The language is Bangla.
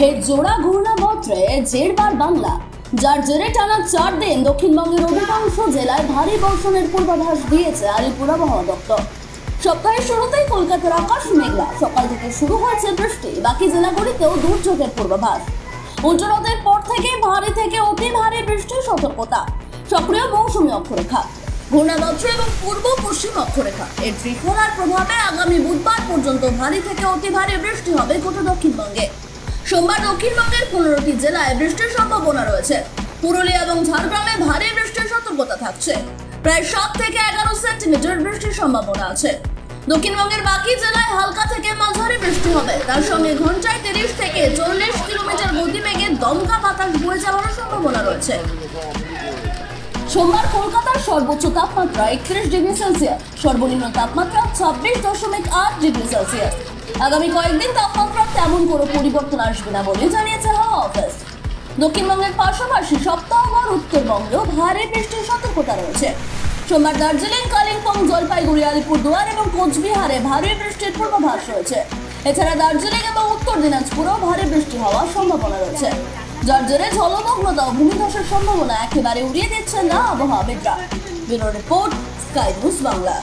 ফের জোড়া ঘূর্ণাবর্তে জেরবার বাংলা, যার জেরে টানা 4 দিন দক্ষিণবঙ্গের অধিকাংশ জেলায় ভারী বর্ষণের পূর্বাভাস দিয়েছে আলিপুর আবহাওয়া দপ্তর। সপ্তাহের শুরুতেই কলকাতার আকাশ মেঘলা, সকাল থেকে শুরু হয়েছে বৃষ্টি, বাকি জেলাগুলিতেও দুর্যোগের পূর্বাভাস। উল্টোরথের পর থেকে ভারী থেকে অতি ভারী বৃষ্টির সতর্কতা। সক্রিয় মৌসুমী অক্ষরেখা, ঘূর্ণাবর্ত এবং পূর্ব পশ্চিম অক্ষরেখা এর ত্রিকোণার প্রভাবে আগামী বুধবার পর্যন্ত ভারী থেকে অতি ভারী বৃষ্টি হবে গোটা দক্ষিণবঙ্গে। সোমবার দক্ষিণবঙ্গের 15টি জেলায় বৃষ্টির সম্ভাবনা রয়েছে। পুরুলিয়া এবং ঝাড়গ্রামে ভারী বৃষ্টির সতর্কতা থাকছে। প্রায় 7 থেকে 11 সেন্টিমিটার বৃষ্টির সম্ভাবনা আছে। দক্ষিণবঙ্গের বাকি জেলায় হালকা থেকে মাঝারি বৃষ্টি হবে, তার সঙ্গে ঘন্টায় 30 থেকে 40 কিলোমিটার গতিবেগে দমকা বাতাস বয়ে যাওয়ার সম্ভাবনা রয়েছে। সোমবার কলকাতার সর্বোচ্চ তাপমাত্রা 31 ডিগ্রি সেলসিয়াস, সর্বনিম্ন তাপমাত্রা 26.8 ডিগ্রি সেলসিয়াস। আগামী কয়েকদিন তাপমাত্রা তেমন কোনো পরিবর্তন আসবে না বলে জানিয়েছে হাওয়া অফিস। দক্ষিণবঙ্গের পাশাপাশি সপ্তাহভর উত্তরবঙ্গেও ভারী বৃষ্টির সতর্কতা রয়েছে। সোমবার দার্জিলিং, কালিম্পং, জলপাইগুড়ি, আলিপুরদুয়ার এবং কোচবিহারে ভারী বৃষ্টির পূর্বাভাস রয়েছে। এছাড়া দার্জিলিং এবং উত্তর দিনাজপুরেও ভারী বৃষ্টি হওয়ার সম্ভাবনা রয়েছে, যার জেরে জলমগ্নতা ও ভূমিধসের সম্ভাবনা একেবারে উড়িয়ে দিচ্ছেন না আবহাওয়াবিদরা। Bureau report, Sky News Bangla.